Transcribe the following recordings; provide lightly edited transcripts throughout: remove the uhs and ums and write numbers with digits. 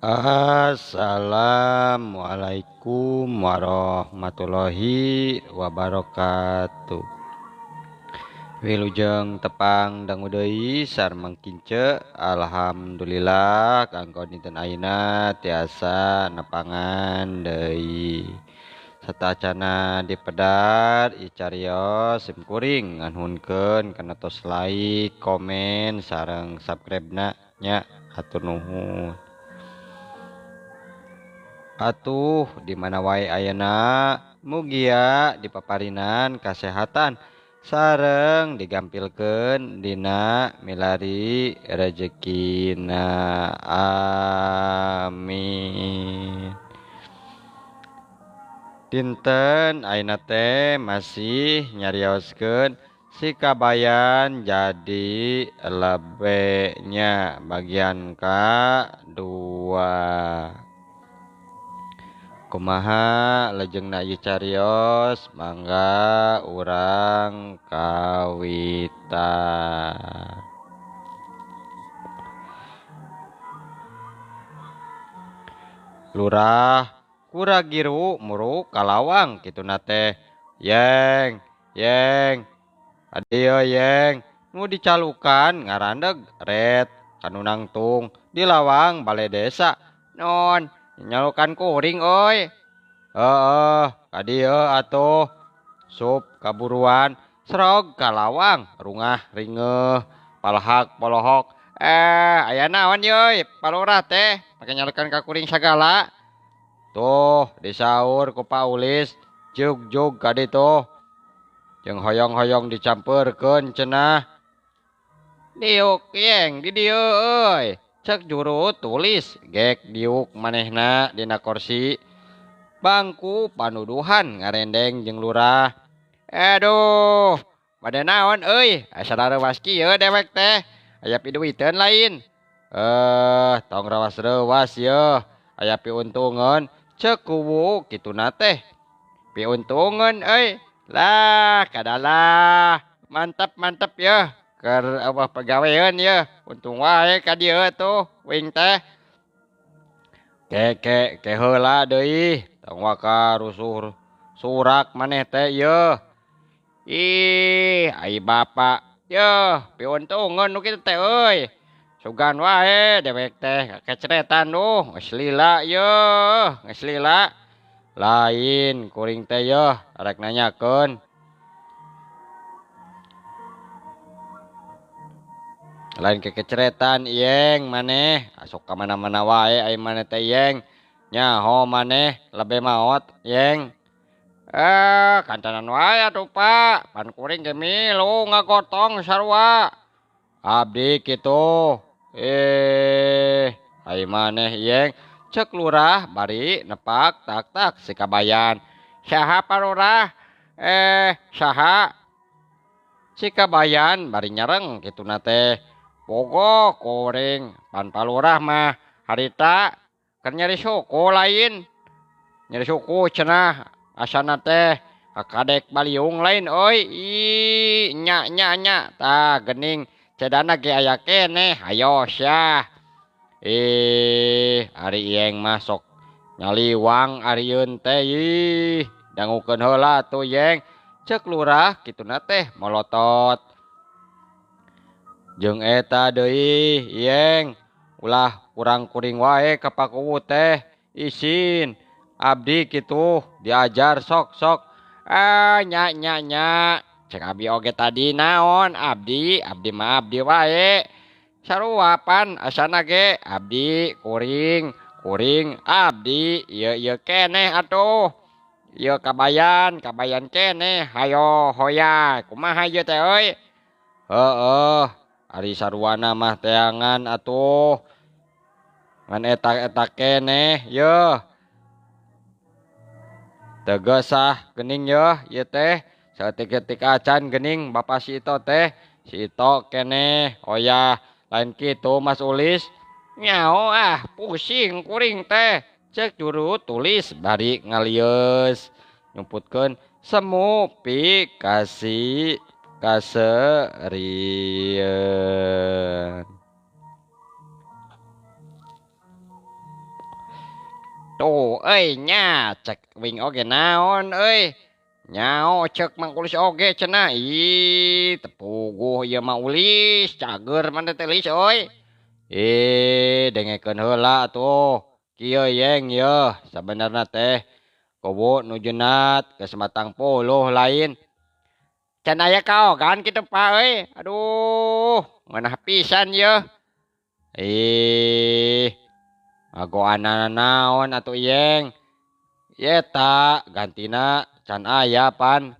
Assalamualaikum warahmatullahi wabarakatuh. Wilujeng tepang dangu deui sareng kince. Alhamdulillah kanggo dinten ayeuna tiasa nepangan deui. Satacana dipedar icarios simkuring nganhunkeun kana tos like, komen sareng subscribe-na nya hatur nuhun. Atuh di mana wae ayeuna mugia dipaparinan kasehatan sareng digampilkeun dina milari rezekina, amin. Dinten ayeuna teh masih nyarioskeun si kabayan jadi lebenya bagian ka-2. Kumaha lejengna ieu carios mangga urang kawitan. Lurah kuragiru muruk kalawang kituna teh. Yeng, adieu yeng, nu dicalukan ngarandeg ret kanu nangtung di lawang balai desa. Non nyalukan kuring euy. Kadieu atuh. Sup kaburuan serog kalawang rungah ringeuh palahak polohok. Aya naon yeuy palurah teh pake nyalukan ka kuring sagala. Tuh disaur ku Pak Ulis jug-jug ka ditu. Jeung hoyong-hoyong dicampurkeun cenah. Diuk yeng di dieu euy. Cek juru tulis gek diuk manehna dina kursi bangku panuduhan ngarendeng jeung lurah. Aduh, bade naon euy? Asa rarewas kieu dewek teh. Aya piduiteun lain. Tong rawas-rewas yeuh. Aya piuntungeun cek kuwu kituna teh. Piuntungeun euy. Lah kadalah. Mantep yeuh. Keur eueuh pegawean yeuh. Untung wae ka dieu tuh wing teh. Ke heula deui. Tong waka rusuh surak maneh teh yeuh. Ih, ai bapak. Yeuh, piuntungeun nu kitu teh euy. Sugan wae dewek teh kecretan nu. Geus lila yeuh, geus lila. Lain kuring teh yeuh arek nanyakeun. Lain kekecretan yeng maneh asok ka mana-mana wae ai maneh teh yeng. Nyaho maneh lebe maot yeng. Kancanan wae atuh Pak. Pan kuring ge milu ngagotong sarua. Abdi kitu. Ai maneh yeng. Cek lurah bari nepak tak si kabayan. Saha Pak Lurah? Saha? Si kabayan bari nyareng kituna teh. Bogo kuring pan Pak Lurah mah harita keur nyari suku lain. Nyari suku cenah asana teh kadek baliung lain euy. Nya tah geuning cedana ge aya keneh hayo syah. Ari yeng mah sok nyaliwang arieun teh. Dangukeun heula tuh yeng. Cek lurah kituna teh molotot. Jeung eta deui yeng. Ulah kurang kuring wae ka Pakuwu teh. Isin abdi kitu diajar sok. Nya. Cek abdi oge tadi naon abdi mah abdi wae. Sarua pan asana ge abdi kuring abdi ieu keneh atuh. Ieu kabayan keneh hayo hoya. Kumaha ieu teh euy? Ari saruana mah teangan atuh. Ngan eta keneh yeuh. Teu geusah geuning yeuh ieu teh. Saeutik-eutik acan geuning Bapak si Ito teh. Si Ito keneh hoyah. Lain kitu Mas Ulis. Nyao pusing kuring teh. Cek juru tulis bari ngalieus. Nyumputkeun semu pikasi kaserieun. Tuh nya cek wing oge naon nyao cek Mang Ulis oge cenah tepuguh ieu mah Ulis cager mana teh Lis dengekeun heula tuh kieu yeng ye sabenerna teh kobo nu jeunat geus matang puluh lain can aya kaogan kitu Pak aduh ngeunah pisan ye ngagoanana naon atuh yeng eta gantina can aya pan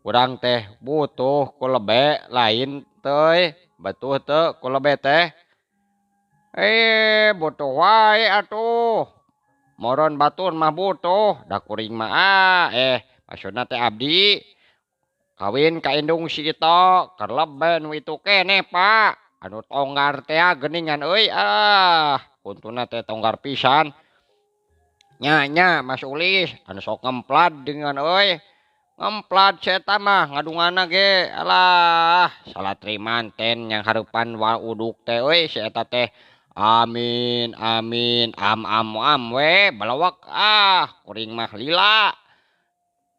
urang teh butuh ku lebe lain teh betuh teh ku lebe teh butuh wae atuh moron batur mah butuh da kuring mah maksudna teh abdi kawin ka indung si itu keur lebe nu itu keneh Pak anu tonggar teh geuningan kuntuna teh tonggar pisan nya Mas Ulis anu sok ngemplat dengan ngemplat saya mah ngadungana ge alah salah teriman ten yang harupan wa uduk teh si eta teh amin amin am we balawak kuring mah lila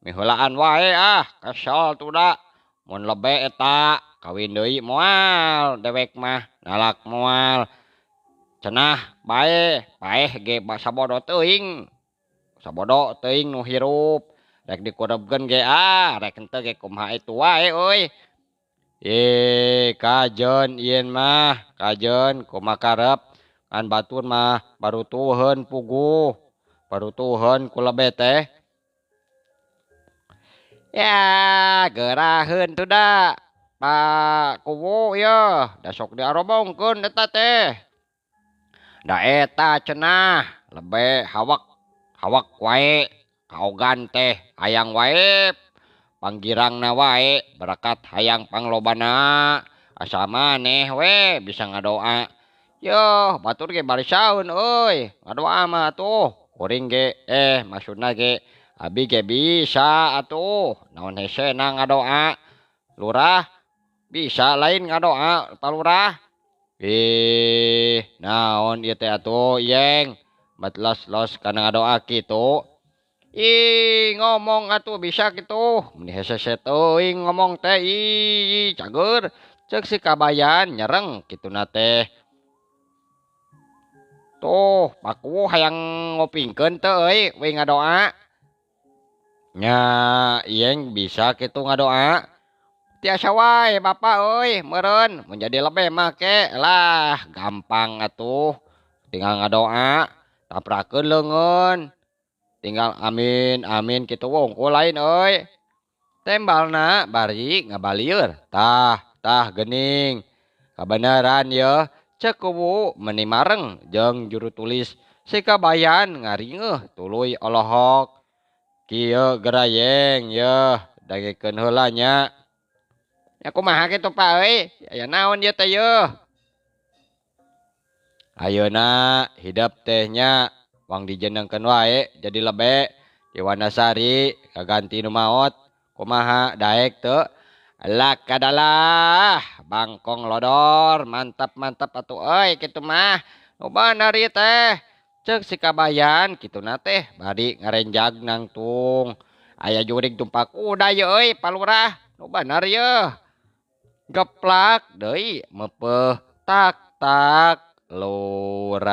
miheulaan wae kesel tuh da mun lebe eta kawin deui moal dewek mah nalak moal cenah bae ge sabodo teuing nu hirup rek dikurebkeun ge rek henteu ge kumaha itu wae kajeun ieun mah kajeun kumaha karep kan batur mah barutuheun puguh barutuheun ku lebe teh ya geuraheun tuh da Pak Kuwu ye da sok diarobongkeun eta teh da eta cenah lebe hawak wae kaogan teh hayang wae panggirangna wae berkat hayang panglobana asa maneh we bisa ngadoa yoh batur ge bari saun ngadoa mah atuh kuring ge maksudna ge abi ge bisa atuh naon hesena ngadoa lurah bisa lain ngadoa palurah naon ieu teh atuh yeng los kana ngadoa kitu ngomong atuh bisa gitu meni hese teuing ngomong teh cager cek si kabayan nyereng kituna teh tuh paku hayang ngopingkeun teh we ngadoa nya iyeng bisa kitu ngadoa tiasa wae Bapak meureun mun jadi lebe mah ke lah gampang atuh tinggal ngadoa taprakeun leungeun tinggal amin amin kitu wungkul lain tembalna bari ngabalieur tah geuning kabeneran ye cek kubu meuni mareng jeung juru tulis si kabayan ngaringeuh tuluy olohok kieu gerayeng ye dagekeun heula nya ya kumaha kitu Pak aya naon ieu teh ye ayeuna hidup teh nya wang dijenengkeun wae jadi lebe di Wanasari kaganti nu maot kumaha daek teu lak kadalah bangkong lodor mantap atuh kitu mah nu bener ieu teh cek si kabayan kituna teh bari ngarenjag nangtung aya jurig tumpak kuda ye palurah nu bener ye geplak deui meupeuh tak lurah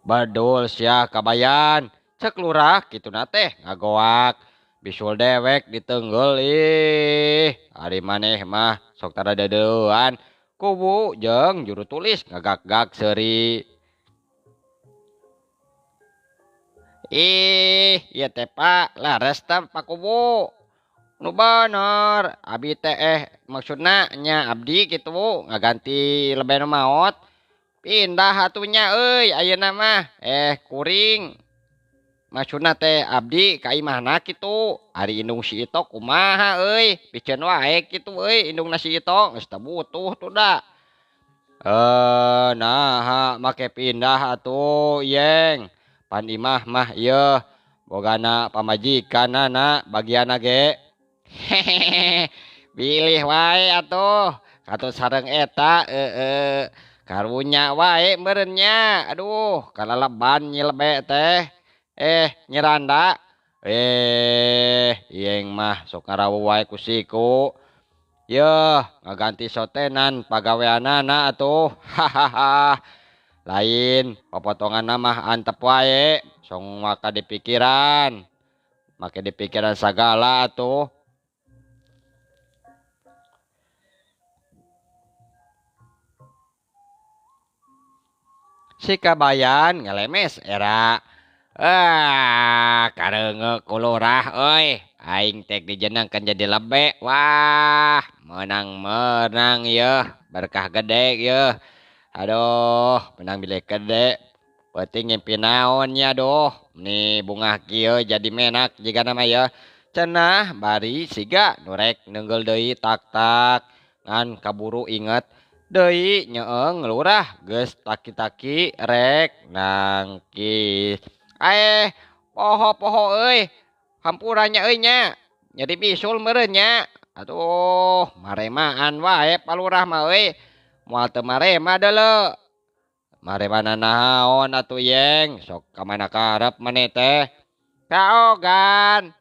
badul sia kabayan cek lurah kituna teh ngagoak bisul dewek diteunggel ari maneh mah sok tara dadeuan kubu jeung juru tulis ngagak-gak seuri ieu teh Pak lares teh Pak Kubu nu bener abi teh maksudna nya abdi kitu ngaganti lebe nu maot pindah atunya ayeuna mah kuring maksudna teh abdi ka imahna kitu ari indung si itu kumaha piceun wae kitu indungna si itu geus teu butuh tuh da naha make pindah atuh yeng pan imah mah ieu bogana pamajikan na bagian ge. Hehehe, pilih wae atuh. Katut sareng eta karunya wae merenya. Aduh, kalalaban nyilebe teh. Nyeranda. Iyeng mah sok ngarawu wae ku siku. Yeuh, ngaganti sotenan pagaweanana atuh. Hahaha. Lain popotongan mah antep wae. Song maka dipikiran. Make dipikiran sagala atuh. Si kabayan ngelemes era. Karenge kulurah euy. Aing tek dijenengkeun jadi lebe. Wah, menang-menang yeuh. Berkah gede yeuh. Aduh, menang bilik gede. Penting ngimpi naonnya doh. Nih bunga kieu jadi menak jiga nama ya. Cenah bari siga nurek nenggel deui tak-tak. Ngan kaburu inget deui nyeeng lurah geus taki-taki rek nangkis. Poho-poho euy. Hampurannya euy nya. Jadi bisul meureun nya. Aduh, maremaan wae palurah mah euy. Moal teu marema deuleu. Maremana naon atuh yeng. Sok ka mana karep maneh teh. Kaogan.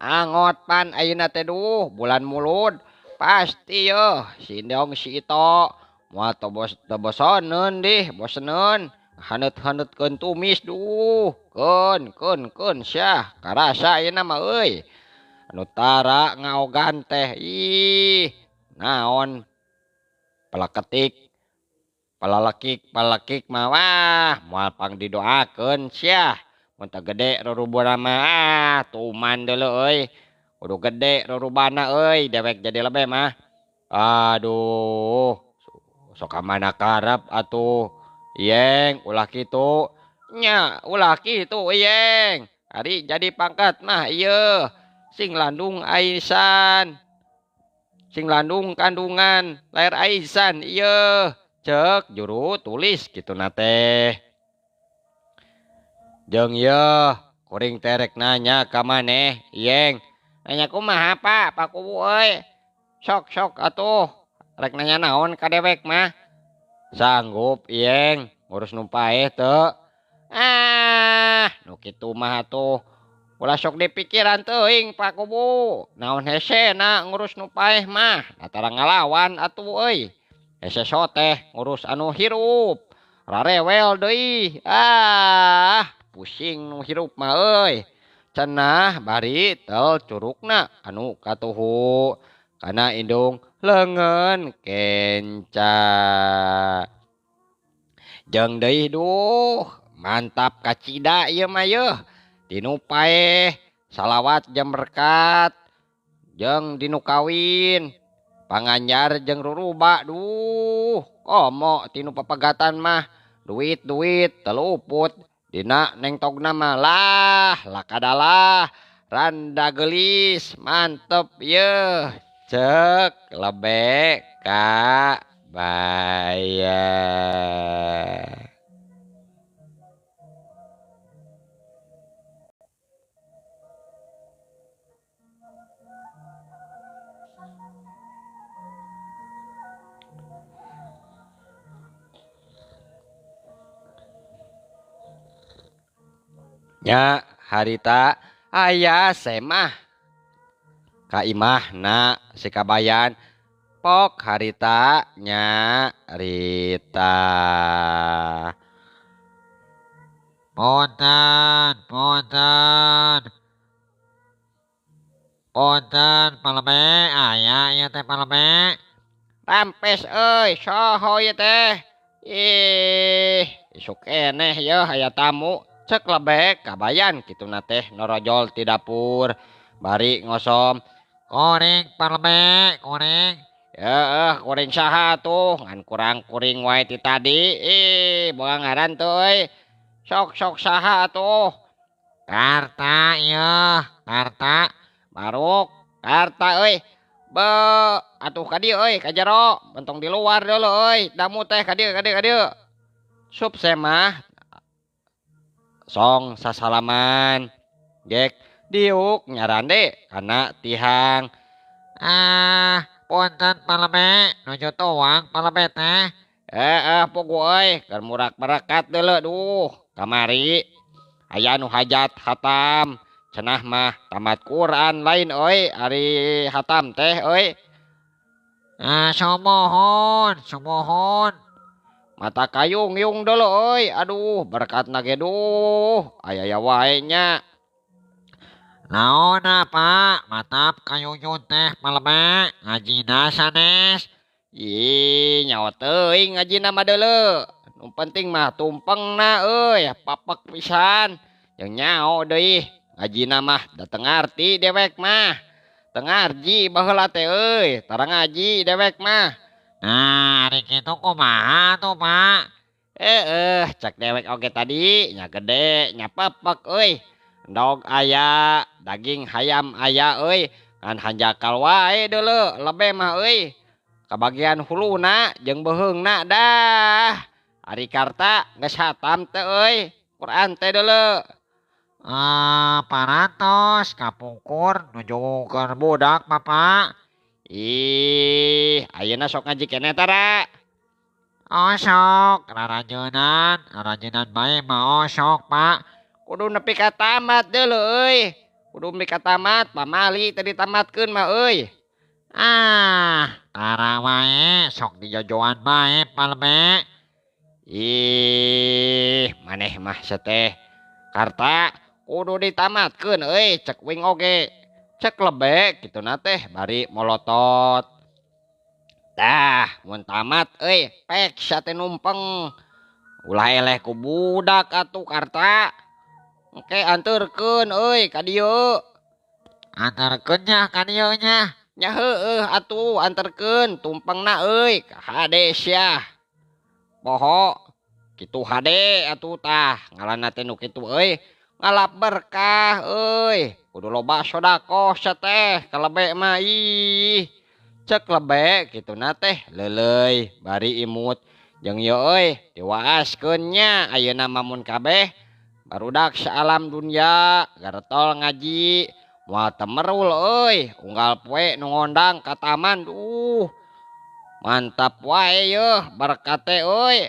Angot pan ayeuna teh duh bulan mulud. Pasti yeuh sindong si Ito. Moal teu bosoneun dih, boseneun. Haneut-haneutkeun tumis duh. Keun syah. Karasa ayeuna mah euy. Anu tara ngaogan teh. Ih, naon palaketik palakik mah wah moal pang didoakeun syah. Mun teu gede rorubana mah tuman deuleu euy. Kudu gede rorubana euy dewek jadi lebe mah. Aduh, sok ka mana karep atuh. Iyeng ulah kitu. Nya ulah kitu iyeng. Ari jadi pangkat mah ieu sing landung aisan. Sing landung kandungan lair aisan ieu. Cek juru tulis gitu nate. Jeung yeuh kuring terek nanya ka maneh iyeng. Nanya kumaha Pak Kubu euy. Sok atuh. Rek nanya naon ka dewek mah. Sanggup iyeng ngurus nu paeh teu. Nu kitu mah atuh. Ulah sok dipikiran teuing Pak Kubu. Naon hesena ngurus nu paeh mah. Datara ngalawan atuh euy. Hese teh ngurus anu hirup. Rarewel deui. Pusing nu hirup mah euy. Cenah bari tel curugna anu katuhu. Kana indung leungeun kenca. Jeung deui duh, mantap kacida ieu mah yeuh. Dinu paeh salawat jam berkat. Jeung dinu kawin. Panganjar jeung ruruba duh. Komo tinu papagatan mah. Duit teluput. Dina nengtogna mah lah lakadalah. Randa gelis mantep yeuh. Cek lebe ka bayar. Nya harita aya semah ka imahna si kabayan pok harita nya rita. Ponten paleme aya ieu teh paleme. Rampes euy saha ieu teh. Isuk eneh yeuh aya tamu. Cek lebek kabayan kitu na teh norojol ti dapur bari ngosom kuring parleme kuring kuring saha tuh ngan kurang kuring wae ti tadi boga ngaran tuh sok saha tuh Karta ieu Karta Baruk Karta euy be atuh ka dieu euy ka jero bentong di luar deuleu euy damu teh ka dieu sup semah song sasalaman Gek diuk nyaran de kana tihang. Punten palebe, nuju tuang palebe teh. Pogo euy keur murak barakat deuleu duh. Kamari aya nu hajat hatam. Cenah mah tamat Quran lain euy ari hatam teh euy. Sumohon, sumohon. Mata kayung yung deuleu euy. Aduh berkatna ge duh. Aya wae nya. Naona pak, matap kayuyun teh palebe, ngajina sanes. Nyawa teuing ngajina mah deuleu. Nu penting mah tumpengna euy, papek pisan. Jeung nyao deui, ngajina mah da teu ngarti dewek mah. Teu ngarji baheula teh euy, tara ngaji dewek mah. Nah, ari kitu kumaha tuh pak? Cek dewek oge tadi, nya gede, nya papek euy. Endog aya, daging hayam aya euy. Ngan hanjakal wae deuleu, lebe mah euy. Kabagian huluna jeung beuheungna dah. Ari karta geus hatam teh euy. Quran teh deuleu. Parantos kapungkur nuju keur budak bapak. Ayeuna sok ngaji keneh tara. Osok, rarajenan bae mah osok pak. Kudu nepi ka tamat deuleu euy. Kudu nepi ka tamat, pamali teh ditamatkeun mah euy. Tara wae sok dijojoan bae palebe. Maneh mah seteh karta kudu ditamatkeun euy, cek wing oge. Cek lebe kituna teh bari molotot. Dah, mun tamat euy, peksa teh numpeng. Ulah eleh ku budak atuh karta. Engke anteurkeun euy ka dieu. Antarkeun nya ka dieu nya. Nya heueuh atuh anterkeun tumpengna euy ka hade syah. Poho kitu hade atuh tah ngaranna teh nu kitu euy ngalap berkah euy. Kudu loba sodaqoh sateh kalebe mah cek lebe kituna teh leuleuy bari imut jeung ieu euy diwaaskeun nya ayeuna mah mun kabeh barudak saalam dunya garetol ngaji. Moal temerul euy, unggal poe nu ngondang ka taman. Mantap wae yeuh berkat teh euy.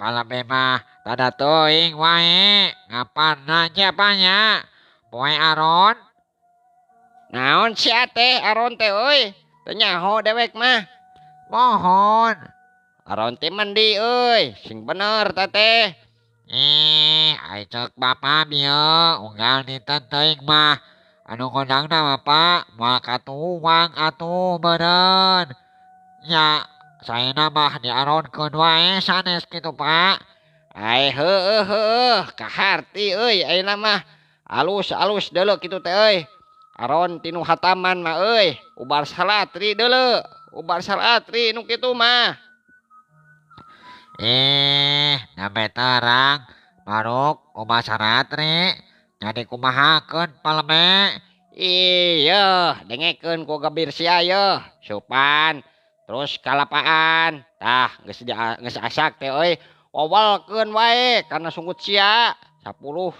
Palebe mah tada teuing wae. Ngapanna nya panya? Poe aron. Naon sia teh aron teh euy? Teu nyaho dewek mah. Mohon. Aron teh mandi euy, sing bener teh. Ai cek bapak bieu unggal dinten teuing mah. Anu ngondangna bapak moal katuwang atuh beureun. Nya saena mah diaronkeun wae sanes kitu pak. Ai heueuh kaharti euy ayeuna mah. Alus deuleu kitu teh euy. Aron tinu hataman mah euy, ubar salatri deuleu. Ubar salatri nu kitu mah. Nambe terang maruk kumaha saratri jadi kumahakeun palebe. Iya, dengekeun ku gebir sia yeuh, supan terus kalapaan. Tah geus asak teh euy, wawalkeun wae kana sunggut sia. 10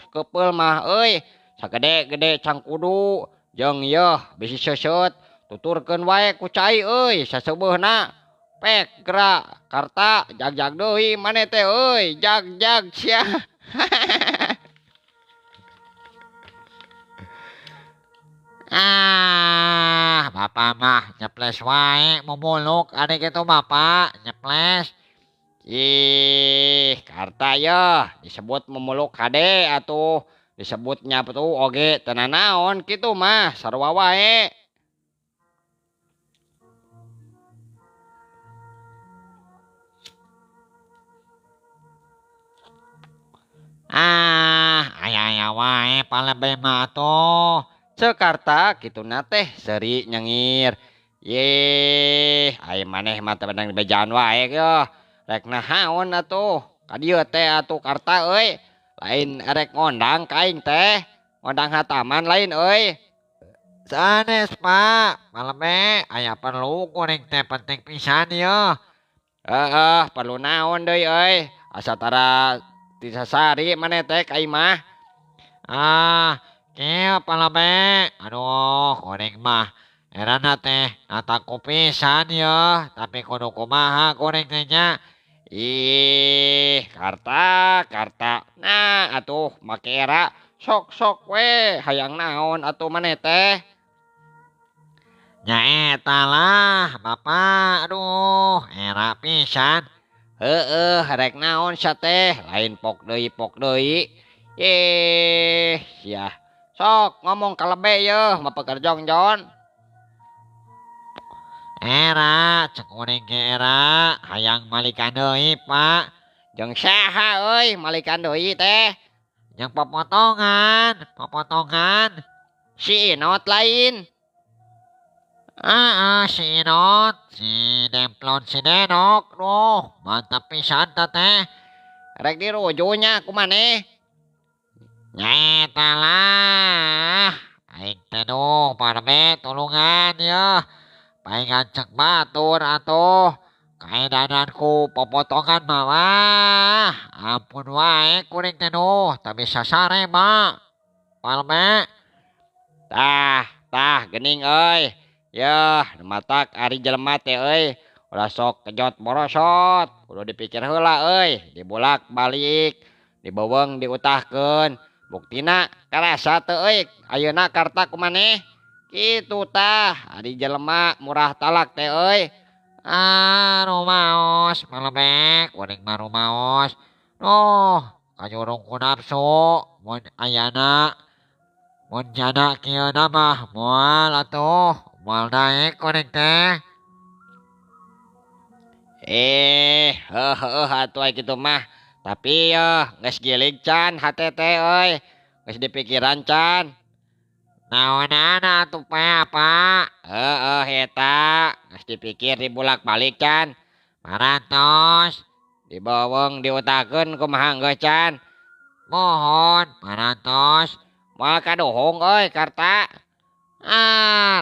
kepeul mah euy, sagede-gede cangkudu jeung yeuh bisi seuseut tuturkeun wae ku cai euy saseubeuna. Pek gerak karta jag deui maneh teh euy, jag sia. Bapak mah nyeples wae mumuluk ade kitu bapak nyeples. Karta yeuh disebut memuluk hade atuh disebutnya tuh oge teu naon kitu mah sarua wae. Aya wae palebe mah atuh. Jakarta kituna teh seuri nyengir. Ai maneh mah teu benang bejaan wae yeuh. Rek nahaon atuh? Ka dieu teh atuh karta euy. Lain rek ngondang ka aing teh. Ngondang hataman lain euy. Sanes pak, palebe aya perlu kuring teh penting pisan yeuh. Perlu naon deui euy? Asa tara disasari maneh teh ka imah. Kieu palabe. Aduh, kuring mah. Erana teh nataku pisan ya, tapi kudu kumaha kuring teh nya. Ih, karta. Nah, atuh make era sok we hayang naon atuh maneh teh. Nya eta lah, Bapak. Aduh, era pisan. Rek naon sia teh, lain pok deui. Sia. Sok ngomong kalebe yeuh, mapekerjongjon. Era, cek kuring ge era, hayang malikan deui, Pak. Jeung saha euy malikan deui teh? Yang popotongan. Si Inot lain. Si Inot, si Demplon, si Denok, duh, mantap pisan teh. Rek dirujunya kumaneh. Nyeta lah, aing teh duh, parbe tulungan ya. Paingan cek batur atuh, kaedananku popotongan mah wah, ampun wae kuring teh duh, tak bisa sare mak. Parbe, Tah geuning euy. Yeuh, matak ari jelema teh euy. Ulah sok kejot borosot. Kudu dipikir heula euy, dibulak-balik, dibeuweung diutahkeun. Buktina karasa teu euy ayeuna karta kumaneh. Kitu tah, ari jelema murah talak teh euy. rumaos, parbe, kuring mah rumaos. Duh, kajurung ku nafsu, mun ayana. Mun jana kieu mah moal atuh, moal naik kuring teh. Heuh atuh aya kitu mah. Tapi geus gilig can hate teh euy. Geus dipikiran can. Naonan atuh pe apa? Eta geus dipikir dibulak-balik can. Parantos, Dibeuweung diutahkeun kumaha geus can. mohon, parantos. Moal kaduhung euy karta.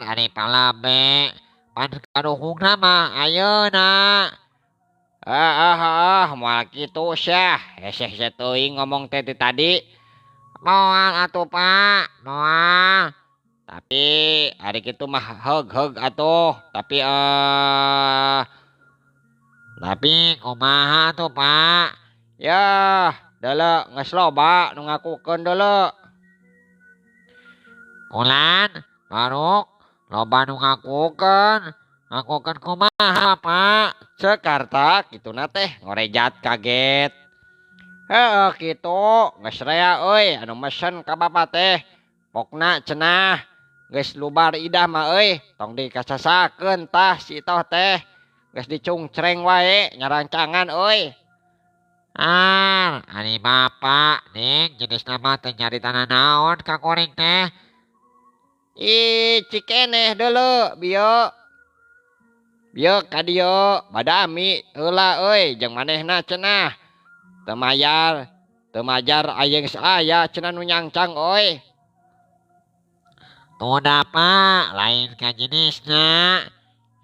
Ari palabe, pan kaduhungna mah ayeuna. Moal kitu syah. Hese teuing ngomong teh tadi. Moal atuh Pak, moal. Tapi hari kitu mah heug atuh. Tapi Kumaha tuh Pak? yah, deuleu geus loba nu ngakukeun deuleu. Ulan, Baruk, loba nu ngakukeun. Ngakukeun kumaha Pak? Jakarta kituna teh ngorejat kaget. Heuh kitu, geus rea euy anu mesen ka bapa teh. Pokna cenah geus lubar idah mah euy, tong dikasasakeun tah si toh teh. Geus dicungcreng wae nyarancangan euy. Ari bapak, ning jenis nama teh nyari tanah naon ka kuring teh. Cikeneh deuleu bieu. Bieu ka dieu badami heula euy jeung manehna cenah. Teu majar aya geus aya cenah nu nyangcang euy. Tuda Pak, lain ka jenisna.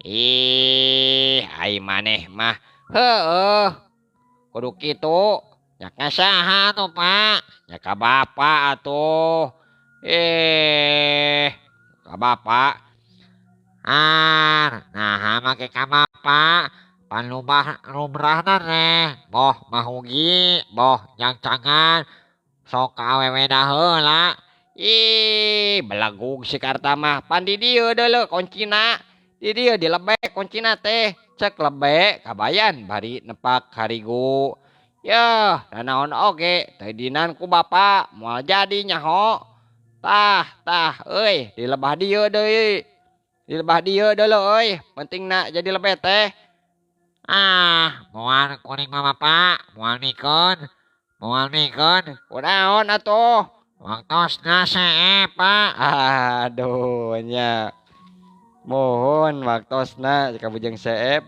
Ai maneh mah heueuh. Kudu kitu, Nya kasaha tuh Pak? nya ka bapa atuh. Ka bapa. Nah make ka bapak. Pan lumrahna reh. Boh mahugi, boh nyangcangan. Sok ka awewe da heula. Belagug si karta mah. Pan di dieu deuleu kuncina. Di dieu dilebek kuncina teh. Cek lebe kabayan bari nepak harigu. Yeuh, nanaon oge teu dinan ku bapa moal jadi nyaho. Tah euy dilebah dieu deui. Dilebah dieu deuleu euy, pentingna jadi lebe teh. Moal kuring mah bapak, moal mikeun. Kunaon atuh? Waktosna see Pak. Aduh nya. Mohon waktosna kabujeng seep.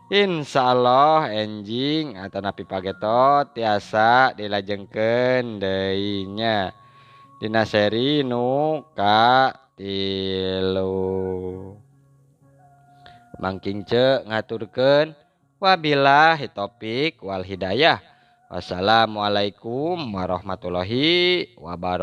Insyaallah enjing atanapi pagetot tiasa dilajengkeun deui nya. Dina seri nu ka-3. Mangking ce ngaturkeun wabillahi taufik wal hidayah. Wassalamualaikum warahmatullahi wabarakatuh.